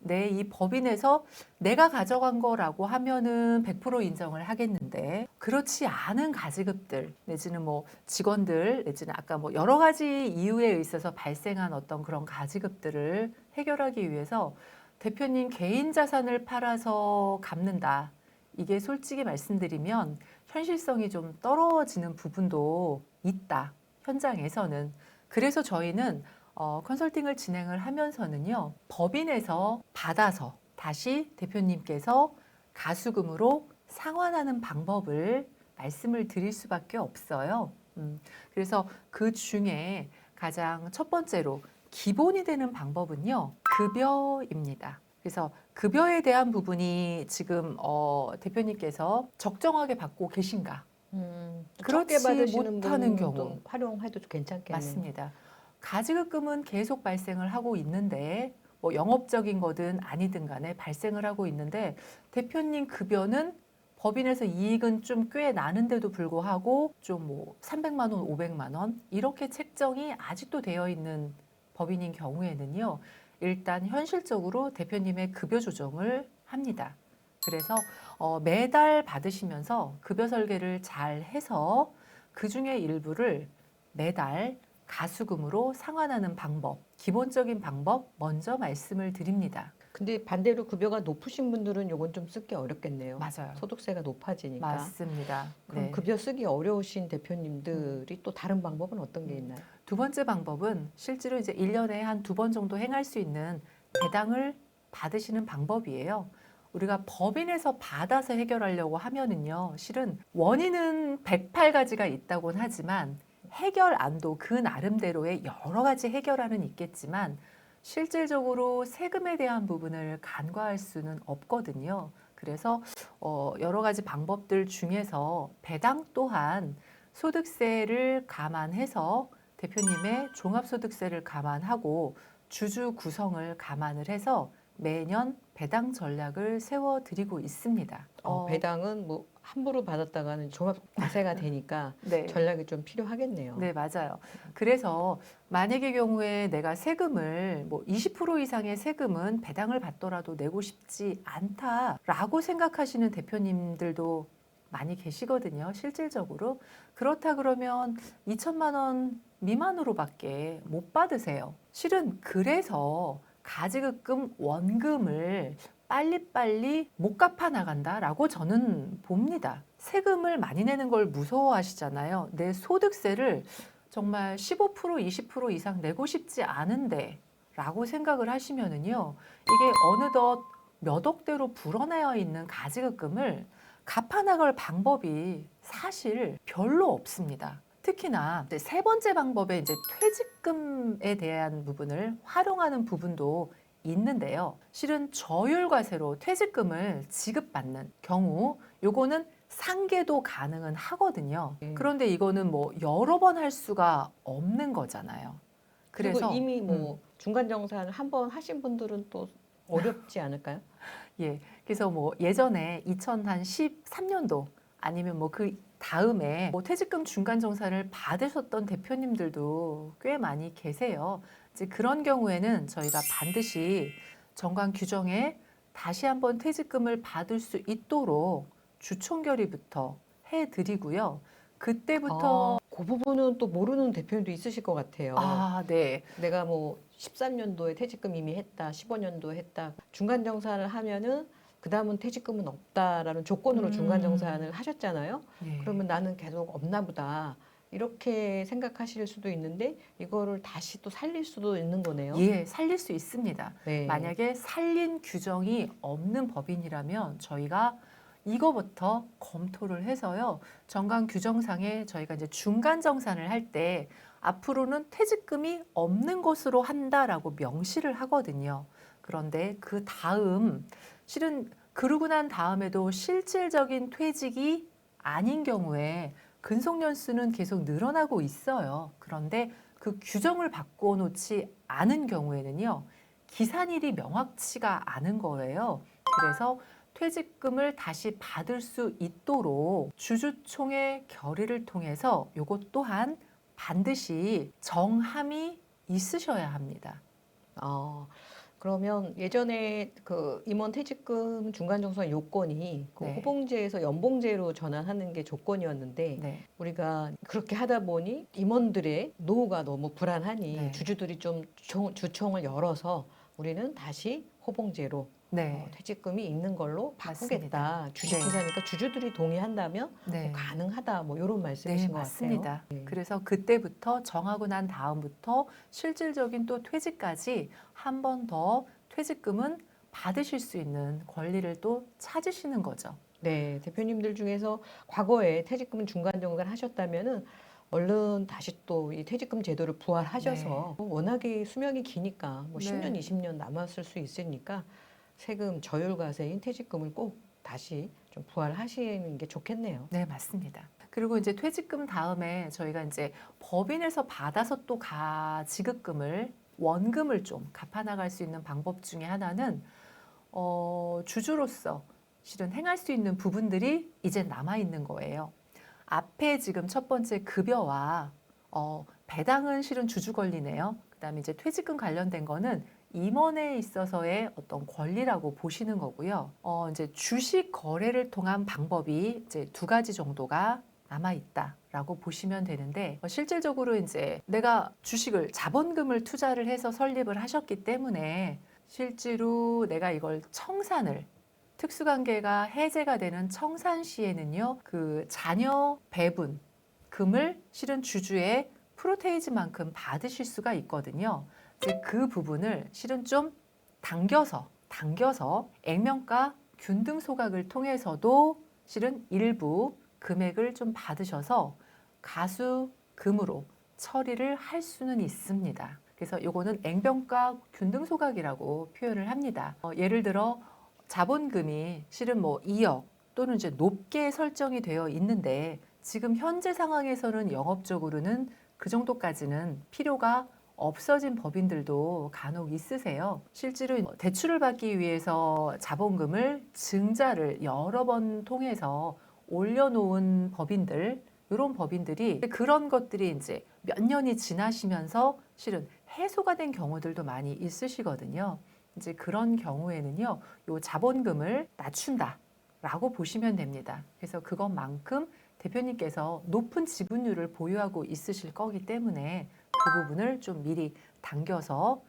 이 법인에서 내가 가져간 거라고 하면은 100% 인정을 하겠는데 그렇지 않은 가지급들 내지는 뭐 직원들 내지는 아까 뭐 여러 가지 이유에 있어서 발생한 어떤 그런 가지급들을 해결하기 위해서 대표님 개인 자산을 팔아서 갚는다. 이게 솔직히 말씀드리면 현실성이 좀 떨어지는 부분도 있다. 현장에서는. 그래서 저희는 컨설팅을 진행을 하면서는요. 법인에서 받아서 다시 대표님께서 가수금으로 상환하는 방법을 말씀을 드릴 수밖에 없어요. 그래서 그 중에 가장 첫 번째로 기본이 되는 방법은요. 급여입니다. 그래서 급여에 대한 부분이 지금 대표님께서 적정하게 받고 계신가? 그렇지 적게 받으시는 못하는 분도 경우. 활용해도 괜찮겠네요. 맞습니다. 가지급금은 계속 발생을 하고 있는데 뭐 영업적인 거든 아니든 간에 발생을 하고 있는데 대표님 급여는 법인에서 이익은 좀 꽤 나는데도 불구하고 좀 뭐 300만 원, 500만 원 이렇게 책정이 아직도 되어 있는 법인인 경우에는요. 일단 현실적으로 대표님의 급여 조정을 합니다. 그래서 매달 받으시면서 급여 설계를 잘 해서 그 중에 일부를 매달 가수금으로 상환하는 방법, 기본적인 방법 먼저 말씀을 드립니다. 근데 반대로 급여가 높으신 분들은 요건 좀 쓰기 어렵겠네요. 맞아요. 소득세가 높아지니까. 맞습니다. 그럼 네. 급여 쓰기 어려우신 대표님들이 또 다른 방법은 어떤 게 있나요? 두 번째 방법은 실제로 이제 1년에 한 두 번 정도 행할 수 있는 배당을 받으시는 방법이에요. 우리가 법인에서 받아서 해결하려고 하면은요, 실은 원인은 108가지가 있다곤 하지만 해결안도 그 나름대로의 여러 가지 해결안은 있겠지만 실질적으로 세금에 대한 부분을 간과할 수는 없거든요. 그래서 여러 가지 방법들 중에서 배당 또한 소득세를 감안해서 대표님의 종합소득세를 감안하고 주주 구성을 감안을 해서 매년 배당 전략을 세워드리고 있습니다. 배당은 뭐 함부로 받았다가는 종합 과세가 되니까 네. 전략이 좀 필요하겠네요. 네, 맞아요. 그래서 만약의 경우에 내가 세금을 뭐 20% 이상의 세금은 배당을 받더라도 내고 싶지 않다라고 생각하시는 대표님들도 많이 계시거든요. 실질적으로. 그렇다 그러면 2천만 원 미만으로밖에 못 받으세요. 실은 그래서 가지급금 원금을 빨리빨리 못 갚아 나간다라고 저는 봅니다. 세금을 많이 내는 걸 무서워하시잖아요. 내 소득세를 정말 15% 20% 이상 내고 싶지 않은데 라고 생각을 하시면은요. 이게 어느덧 몇 억대로 불어나여 있는 가지급금을 갚아 나갈 방법이 사실 별로 없습니다. 특히나 이제 세 번째 방법에 이제 퇴직금에 대한 부분을 활용하는 부분도 있는데요. 실은 저율과세로 퇴직금을 지급받는 경우 요거는 상계도 가능은 하거든요. 그런데 이거는 뭐 여러 번 할 수가 없는 거잖아요. 그리고 그래서 이미 뭐 중간 정산을 한 번 하신 분들은 또 어렵지 않을까요? 예. 그래서 뭐 예전에 2013년도 아니면 뭐 그 다음에 뭐 퇴직금 중간 정산을 받으셨던 대표님들도 꽤 많이 계세요. 이제 그런 경우에는 저희가 반드시 정관 규정에 다시 한번 퇴직금을 받을 수 있도록 주총결의부터 해드리고요. 그때부터 그 부분은 또 모르는 대표님도 있으실 것 같아요. 네. 내가 뭐 13년도에 퇴직금 이미 했다, 15년도에 했다. 중간 정산을 하면은 그 다음은 퇴직금은 없다라는 조건으로 중간 정산을 하셨잖아요. 예. 그러면 나는 계속 없나 보다. 이렇게 생각하실 수도 있는데 이거를 다시 또 살릴 수도 있는 거네요. 예, 살릴 수 있습니다. 네. 만약에 살린 규정이 없는 법인이라면 저희가 이거부터 검토를 해서요. 정관 규정상에 저희가 이제 중간 정산을 할 때 앞으로는 퇴직금이 없는 것으로 한다라고 명시를 하거든요. 그런데 그 다음 실은 그러고 난 다음에도 실질적인 퇴직이 아닌 경우에 근속 연수는 계속 늘어나고 있어요. 그런데 그 규정을 바꿔놓지 않은 경우에는요, 기산일이 명확치가 않은 거예요. 그래서 퇴직금을 다시 받을 수 있도록 주주총회 결의를 통해서 이것 또한 반드시 정함이 있으셔야 합니다. 그러면 예전에 그 임원 퇴직금 중간 정산 요건이 그 네. 호봉제에서 연봉제로 전환하는 게 조건이었는데 네. 우리가 그렇게 하다 보니 임원들의 노후가 너무 불안하니 네. 주주들이 좀 주총을 열어서 우리는 다시 호봉제로 네. 퇴직금이 있는 걸로 바꾸겠다. 맞습니다. 주식회사니까 주주들이 동의한다면 네. 뭐 가능하다. 뭐 이런 네, 말씀이신 것 맞습니다. 같아요. 네. 그래서 그때부터 정하고 난 다음부터 실질적인 또 퇴직까지 한 번 더 퇴직금은 받으실 수 있는 권리를 또 찾으시는 거죠. 네, 대표님들 중에서 과거에 퇴직금 중간 정산 하셨다면은 얼른 다시 또 이 퇴직금 제도를 부활하셔서 워낙에 수명이 기니까 뭐 10년, 네. 20년 남았을 수 있으니까 세금 저율과세인 퇴직금을 꼭 다시 좀 부활하시는 게 좋겠네요. 네, 맞습니다. 그리고 이제 퇴직금 다음에 저희가 이제 법인에서 받아서 또 지급금을 원금을 좀 갚아나갈 수 있는 방법 중에 하나는 주주로서 실은 행할 수 있는 부분들이 이제 남아 있는 거예요. 앞에 지금 첫 번째 급여와 배당은 실은 주주 권리네요. 그다음에 이제 퇴직금 관련된 거는 임원에 있어서의 어떤 권리라고 보시는 거고요. 이제 주식 거래를 통한 방법이 이제 두 가지 정도가 남아 있다라고 보시면 되는데 실질적으로 이제 내가 주식을 자본금을 투자를 해서 설립을 하셨기 때문에 실제로 내가 이걸 청산을 특수관계가 해제가 되는 청산 시에는요, 그 자녀 배분금을 실은 주주의 프로테이지만큼 받으실 수가 있거든요. 이제 그 부분을 실은 좀 당겨서 액면가 균등 소각을 통해서도 실은 일부 금액을 좀 받으셔서 가수금으로 처리를 할 수는 있습니다. 그래서 요거는 액면가 균등 소각이라고 표현을 합니다. 예를 들어 자본금이 실은 뭐 2억 또는 이제 높게 설정이 되어 있는데 지금 현재 상황에서는 영업적으로는 그 정도까지는 필요가 없어진 법인들도 간혹 있으세요. 실제로 대출을 받기 위해서 자본금을 증자를 여러 번 통해서 올려놓은 법인들, 이런 법인들이 그런 것들이 이제 몇 년이 지나시면서 실은 해소가 된 경우들도 많이 있으시거든요. 이제 그런 경우에는요, 요 자본금을 낮춘다라고 보시면 됩니다. 그래서 그것만큼 대표님께서 높은 지분율을 보유하고 있으실 거기 때문에 그 부분을 좀 미리 당겨서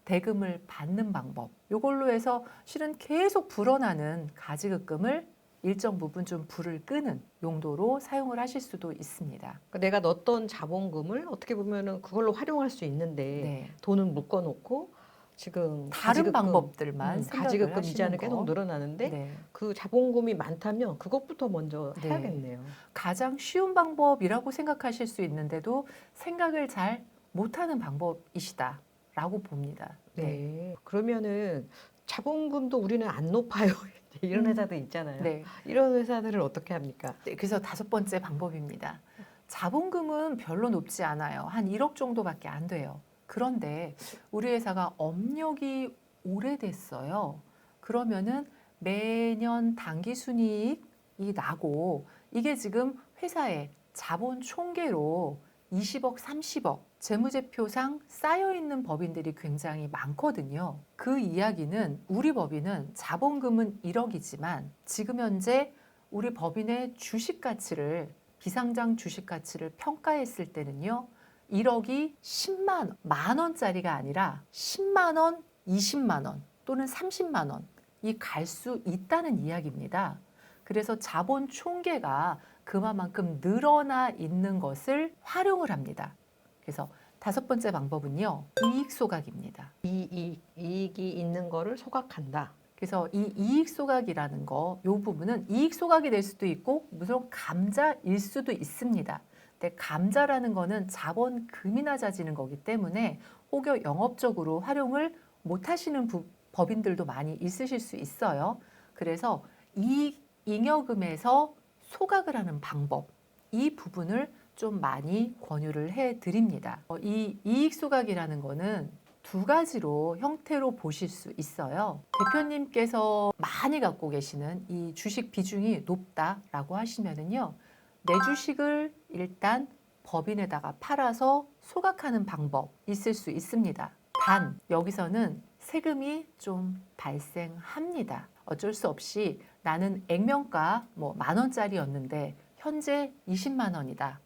대금을 받는 방법. 이걸로 해서 실은 계속 불어나는 가지급금을 일정 부분 좀 불을 끄는 용도로 사용을 하실 수도 있습니다. 그러니까 내가 넣었던 자본금을 어떻게 보면은 그걸로 활용할 수 있는데 네. 돈을 묶어놓고 지금 다른 가지급금, 방법들만 생각을 가지급금 하시는 이자는 거. 계속 늘어나는데 네. 그 자본금이 많다면 그것부터 먼저 네. 해야겠네요. 가장 쉬운 방법이라고 생각하실 수 있는데도 생각을 잘 못하는 방법이시다라고 봅니다. 네. 그러면은 자본금도 우리는 안 높아요. 이런 회사도 있잖아요. 네. 이런 회사들을 어떻게 합니까? 네, 그래서 다섯 번째 방법입니다. 자본금은 별로 높지 않아요. 한 1억 정도밖에 안 돼요. 그런데 우리 회사가 업력이 오래됐어요. 그러면은 매년 당기 순이익이 나고 이게 지금 회사의 자본 총계로 20억, 30억 재무제표상 쌓여 있는 법인들이 굉장히 많거든요. 그 이야기는 우리 법인은 자본금은 1억이지만 지금 현재 우리 법인의 주식 가치를 비상장 주식 가치를 평가했을 때는요. 1억이 10만 원짜리가 아니라 10만 원, 20만 원 또는 30만 원이 갈 수 있다는 이야기입니다. 그래서 자본 총계가 그만큼 늘어나 있는 것을 활용을 합니다. 그래서 다섯 번째 방법은요. 이익 소각입니다. 이익이 있는 거를 소각한다. 그래서 이 이익 소각이라는 거, 이 부분은 이익 소각이 될 수도 있고 물론 감자일 수도 있습니다. 근데 감자라는 거는 자본금이 낮아지는 거기 때문에 혹여 영업적으로 활용을 못 하시는 법인들도 많이 있으실 수 있어요. 그래서 이 잉여금에서 소각을 하는 방법, 이 부분을 좀 많이 권유를 해 드립니다. 이 이익 소각이라는 거는 두 가지로 형태로 보실 수 있어요. 대표님께서 많이 갖고 계시는 이 주식 비중이 높다라고 하시면은요, 내 주식을 일단 법인에다가 팔아서 소각하는 방법 있을 수 있습니다. 단 여기서는 세금이 좀 발생합니다. 어쩔 수 없이 나는 액면가 뭐 10,000원짜리였는데 현재 20만 원이다.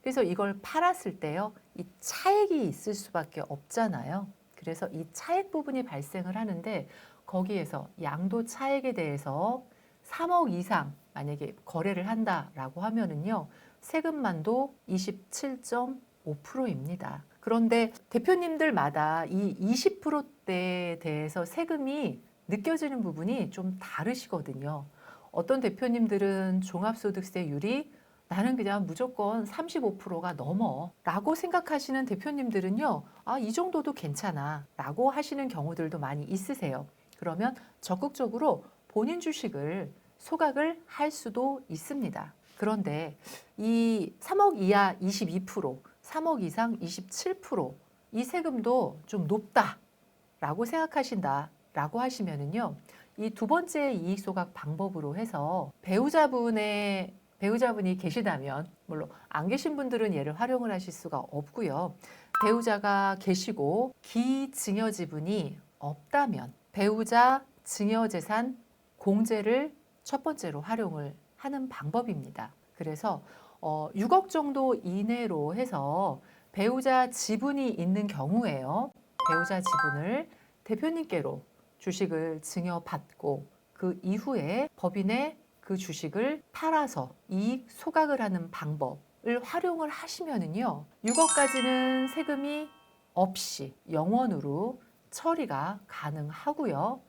그래서 이걸 팔았을 때요, 이 차액이 있을 수밖에 없잖아요. 그래서 이 차액 부분이 발생을 하는데 거기에서 양도 차액에 대해서 3억 이상 만약에 거래를 한다라고 하면은요, 세금만도 27.5%입니다. 그런데 대표님들마다 이 20%대에 대해서 세금이 느껴지는 부분이 좀 다르시거든요. 어떤 대표님들은 종합소득세율이 나는 그냥 무조건 35%가 넘어 라고 생각하시는 대표님들은요, 이 정도도 괜찮아 라고 하시는 경우들도 많이 있으세요. 그러면 적극적으로 본인 주식을 소각을 할 수도 있습니다. 그런데 이 3억 이하 22%, 3억 이상 27%이 세금도 좀 높다라고 생각하신다라고 하시면은요. 이 두 번째 이익 소각 방법으로 해서 배우자분이 계시다면, 물론 안 계신 분들은 얘를 활용을 하실 수가 없고요. 배우자가 계시고 기증여 지분이 없다면 배우자 증여재산 공제를 첫 번째로 활용을 하는 방법입니다. 그래서 6억 정도 이내로 해서 배우자 지분이 있는 경우에요. 배우자 지분을 대표님께로 주식을 증여받고 그 이후에 법인의 그 주식을 팔아서 이익 소각을 하는 방법을 활용을 하시면은요. 6억까지는 세금이 없이 영원으로 처리가 가능하고요.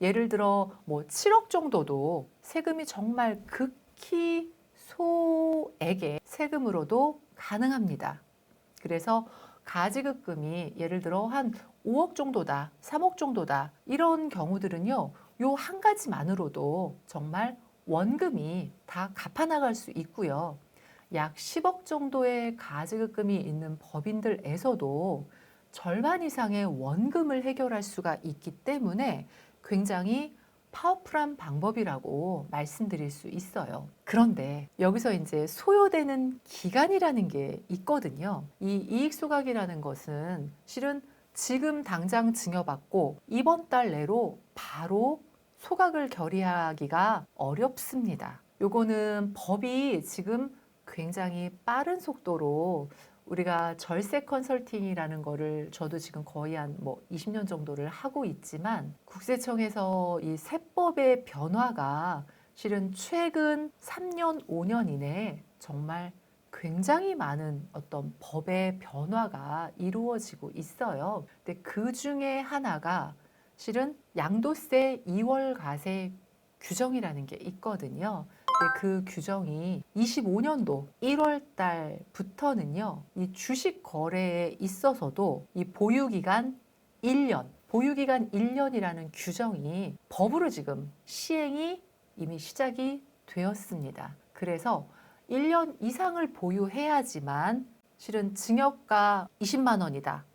예를 들어 뭐 7억 정도도 세금이 정말 극히 소액의 세금으로도 가능합니다. 그래서 가지급금이 예를 들어 한 5억 정도다, 3억 정도다 이런 경우들은요. 요 한 가지만으로도 정말 원금이 다 갚아나갈 수 있고요. 약 10억 정도의 가지급금이 있는 법인들에서도 절반 이상의 원금을 해결할 수가 있기 때문에 굉장히 파워풀한 방법이라고 말씀드릴 수 있어요. 그런데 여기서 이제 소요되는 기간이라는 게 있거든요. 이 이익 소각이라는 것은 실은 지금 당장 증여받고 이번 달 내로 바로 소각을 결의하기가 어렵습니다. 요거는 법이 지금 굉장히 빠른 속도로 우리가 절세 컨설팅이라는 거를 저도 지금 거의 한 뭐 20년 정도를 하고 있지만 국세청에서 이 세법의 변화가 실은 최근 3년, 5년 이내에 정말 굉장히 많은 어떤 법의 변화가 이루어지고 있어요. 근데 그 중에 하나가 실은 양도세 2월 과세 규정이라는 게 있거든요. 근데 그 규정이 25년도 1월 달부터는요, 이 주식 거래에 있어서도 이 보유기간 1년, 보유기간 1년이라는 규정이 법으로 지금 시행이 이미 시작이 되었습니다. 그래서 1년 이상을 보유해야지만 실은 증여가 20만 원이다.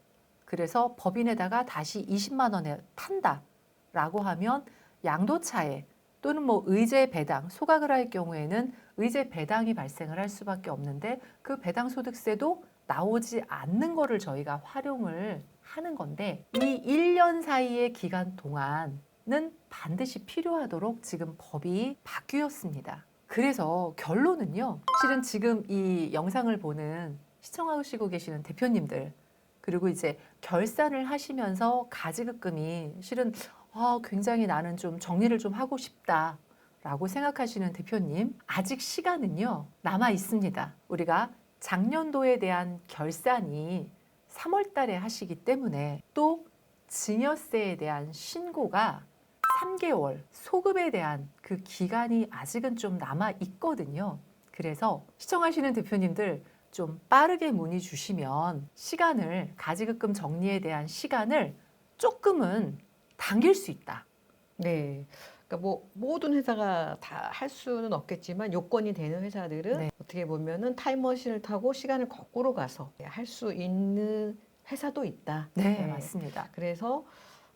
그래서 법인에다가 다시 20만 원에 판다라고 하면 양도차에 또는 뭐 의제 배당, 소각을 할 경우에는 의제 배당이 발생을 할 수밖에 없는데 그 배당 소득세도 나오지 않는 거를 저희가 활용을 하는 건데 이 1년 사이의 기간 동안은 반드시 필요하도록 지금 법이 바뀌었습니다. 그래서 결론은요. 실은 지금 이 영상을 보는 시청하시고 계시는 대표님들 그리고 이제 결산을 하시면서 가지급금이 실은 굉장히 나는 좀 정리를 좀 하고 싶다라고 생각하시는 대표님, 아직 시간은요, 남아 있습니다. 우리가 작년도에 대한 결산이 3월 달에 하시기 때문에 또 증여세에 대한 신고가 3개월 소급에 대한 그 기간이 아직은 좀 남아 있거든요. 그래서 시청하시는 대표님들 좀 빠르게 문의 주시면 시간을, 가지급금 정리에 대한 시간을 조금은 당길 수 있다. 네. 그러니까 뭐 모든 회사가 다 할 수는 없겠지만 요건이 되는 회사들은 네. 어떻게 보면은 타임머신을 타고 시간을 거꾸로 가서 할 수 있는 회사도 있다. 네, 맞습니다. 그래서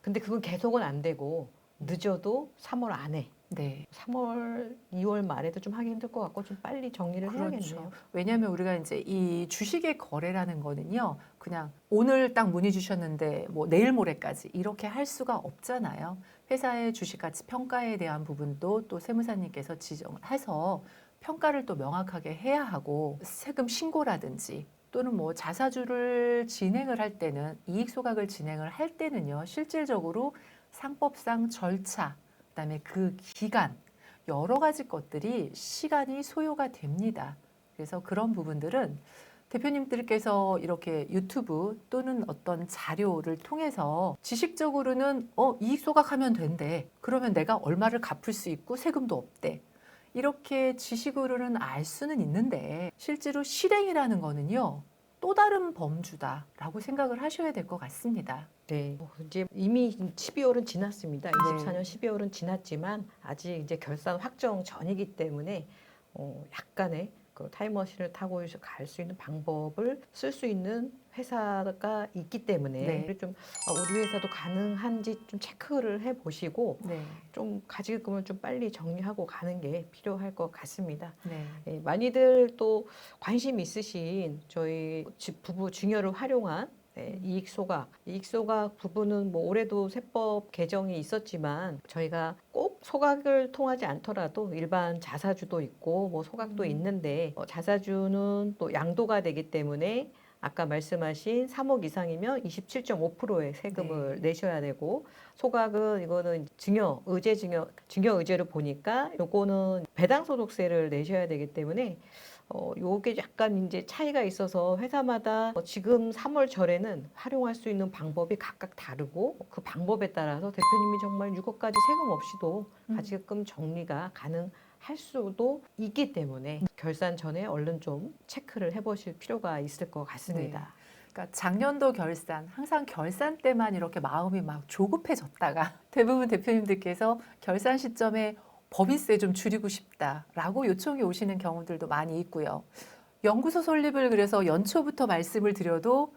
근데 그건 계속은 안 되고 늦어도 3월 안에 네. 3월, 2월 말에도 좀 하기 힘들 것 같고 좀 빨리 정리를 해야겠네요. 왜냐하면 우리가 이제 이 주식의 거래라는 거는요, 그냥 오늘 딱 문의 주셨는데 뭐 내일 모레까지 이렇게 할 수가 없잖아요. 회사의 주식 가치 평가에 대한 부분도 또 세무사님께서 지정을 해서 평가를 또 명확하게 해야 하고 세금 신고라든지 또는 뭐 자사주를 진행을 할 때는 이익 소각을 진행을 할 때는요, 실질적으로 상법상 절차, 그다음에 그 기간 여러 가지 것들이 시간이 소요가 됩니다. 그래서 그런 부분들은 대표님들께서 이렇게 유튜브 또는 어떤 자료를 통해서 지식적으로는 이익 소각하면 된대. 그러면 내가 얼마를 갚을 수 있고 세금도 없대. 이렇게 지식으로는 알 수는 있는데 실제로 실행이라는 거는요. 또 다른 범주다라고 생각을 하셔야 될 것 같습니다. 네. 이제 이미 12월은 지났습니다. 네. 24년 12월은 지났지만 아직 이제 결산 확정 전이기 때문에 약간의 그 타임머신을 타고 갈 수 있는 방법을 쓸 수 있는 회사가 있기 때문에 네. 좀 우리 회사도 가능한지 좀 체크를 해보시고 네. 좀 가지금을 좀 빨리 정리하고 가는 게 필요할 것 같습니다. 네. 예, 많이들 또 관심 있으신 저희 부부 증여를 활용한 이익소각 부분은 뭐 올해도 세법 개정이 있었지만 저희가 꼭 소각을 통하지 않더라도 일반 자사주도 있고 뭐 소각도 있는데 자사주는 또 양도가 되기 때문에 아까 말씀하신 3억 이상이면 27.5%의 세금을 내셔야 되고 소각은 이거는 증여 의제를 보니까 요거는 배당소득세를 내셔야 되기 때문에 요게 약간 이제 차이가 있어서 회사마다 지금 3월 절에는 활용할 수 있는 방법이 각각 다르고 그 방법에 따라서 대표님이 정말 6억까지 세금 없이도 가지금 정리가 가능할 수도 있기 때문에 결산 전에 얼른 좀 체크를 해보실 필요가 있을 것 같습니다. 그러니까 작년도 결산, 항상 결산 때만 이렇게 마음이 막 조급해졌다가 대부분 대표님들께서 결산 시점에 법인세 좀 줄이고 싶다라고 요청이 오시는 경우들도 많이 있고요. 연구소 설립을 그래서 연초부터 말씀을 드려도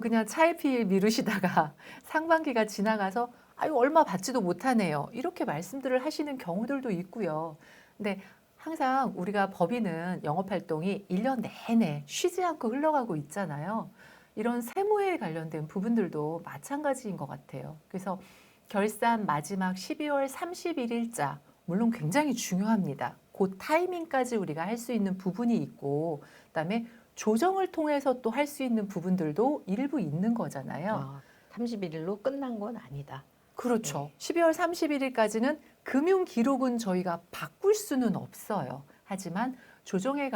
그냥 차일피일 미루시다가 상반기가 지나가서 아유 얼마 받지도 못하네요. 이렇게 말씀들을 하시는 경우들도 있고요. 근데 항상 우리가 법인은 영업활동이 1년 내내 쉬지 않고 흘러가고 있잖아요. 이런 세무에 관련된 부분들도 마찬가지인 것 같아요. 그래서 결산 마지막 12월 31일자 물론 굉장히 중요합니다. 그 타이밍까지 우리가 할 수 있는 부분이 있고 그다음에 조정을 통해서 또 할 수 있는 부분들도 일부 있는 거잖아요. 31일로 끝난 건 아니다. 그렇죠. 12월 31일까지는 금융 기록은 저희가 바꿀 수는 없어요. 하지만 조정에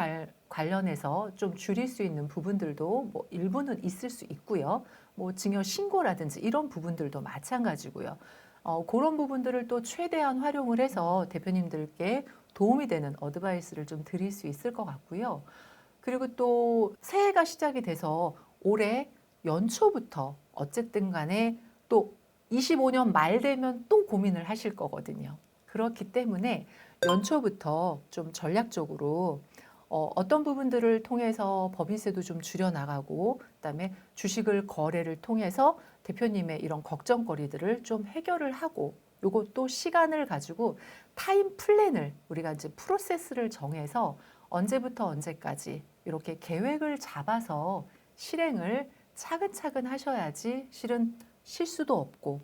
관련해서 좀 줄일 수 있는 부분들도 뭐 일부는 있을 수 있고요. 뭐 증여 신고라든지 이런 부분들도 마찬가지고요. 그런 부분들을 또 최대한 활용을 해서 대표님들께 도움이 되는 어드바이스를 좀 드릴 수 있을 것 같고요. 그리고 또 새해가 시작이 돼서 올해 연초부터 어쨌든 간에 또 25년 말 되면 또 고민을 하실 거거든요. 그렇기 때문에 연초부터 좀 전략적으로 어떤 부분들을 통해서 법인세도 좀 줄여나가고 그다음에 주식을 거래를 통해서 대표님의 이런 걱정거리들을 좀 해결을 하고 요것도 시간을 가지고 타임 플랜을 우리가 이제 프로세스를 정해서 언제부터 언제까지 이렇게 계획을 잡아서 실행을 차근차근 하셔야지 실은 실수도 없고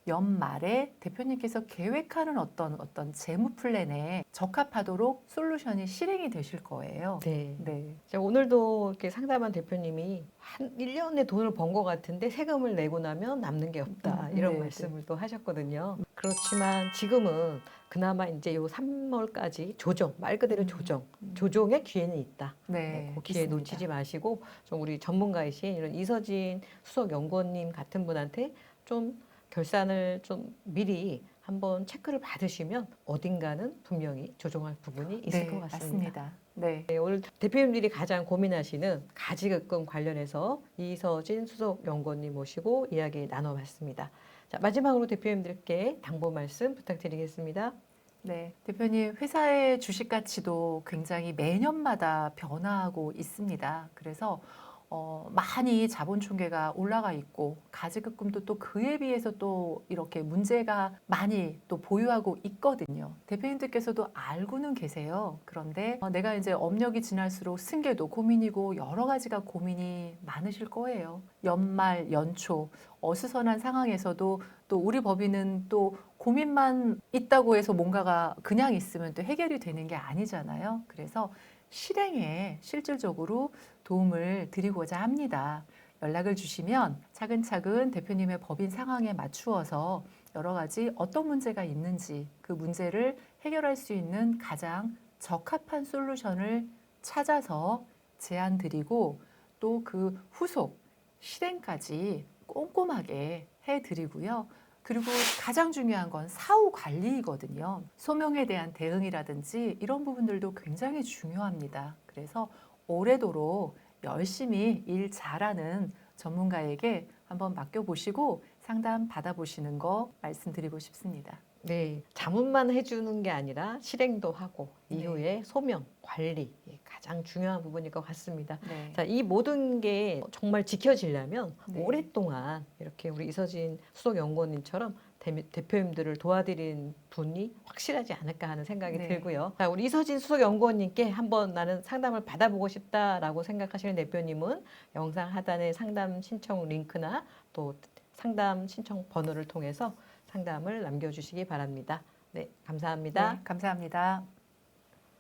연말에 대표님께서 계획하는 어떤 재무 플랜에 적합하도록 솔루션이 실행이 되실 거예요. 네. 네. 오늘도 이렇게 상담한 대표님이 한 1년에 돈을 번 것 같은데 세금을 내고 나면 남는 게 없다. 이런 네, 말씀을 또 하셨거든요. 그렇지만 지금은 그나마 이제 요 3월까지 말 그대로 조정의 기회는 있다. 네, 그 기회 있습니다. 놓치지 마시고 좀 우리 전문가이신 이런 이서진 수석연구원님 같은 분한테 좀 결산을 좀 미리 한번 체크를 받으시면 어딘가는 분명히 조정할 부분이 있을 것 같습니다. 맞습니다. 네. 네, 오늘 대표님들이 가장 고민하시는 가지급금 관련해서 이서진 수석연구원님 모시고 이야기 나눠봤습니다. 자, 마지막으로 대표님들께 당부 말씀 부탁드리겠습니다. 네, 대표님 회사의 주식 가치도 굉장히 매년마다 변화하고 있습니다. 그래서 많이 자본 총계가 올라가 있고 가지급금도 또 그에 비해서 또 이렇게 문제가 많이 또 보유하고 있거든요. 대표님들께서도 알고는 계세요. 그런데 내가 이제 업력이 지날수록 승계도 고민이고 여러 가지가 고민이 많으실 거예요. 연말, 연초 어수선한 상황에서도 또 우리 법인은 또 고민만 있다고 해서 뭔가가 그냥 있으면 또 해결이 되는 게 아니잖아요. 그래서 실행에 실질적으로 도움을 드리고자 합니다. 연락을 주시면 차근차근 대표님의 법인 상황에 맞추어서 여러 가지 어떤 문제가 있는지 그 문제를 해결할 수 있는 가장 적합한 솔루션을 찾아서 제안 드리고 또 그 후속 실행까지 꼼꼼하게 해드리고요. 그리고 가장 중요한 건 사후 관리이거든요. 소명에 대한 대응이라든지 이런 부분들도 굉장히 중요합니다. 그래서 오래도록 열심히 일 잘하는 전문가에게 한번 맡겨보시고 상담 받아보시는 거 말씀드리고 싶습니다. 네, 자문만 해주는 게 아니라 실행도 하고 네. 이후에 소명, 관리 가장 중요한 부분일 것 같습니다. 네. 자, 이 모든 게 정말 지켜지려면 네. 오랫동안 이렇게 우리 이서진 수석연구원님처럼 대표님들을 도와드린 분이 확실하지 않을까 하는 생각이 네. 들고요. 자, 우리 이서진 수석연구원님께 한번 나는 상담을 받아보고 싶다라고 생각하시는 대표님은 영상 하단의 상담 신청 링크나 또 상담 신청 번호를 통해서 상담을 남겨주시기 바랍니다. 네, 감사합니다. 네, 감사합니다.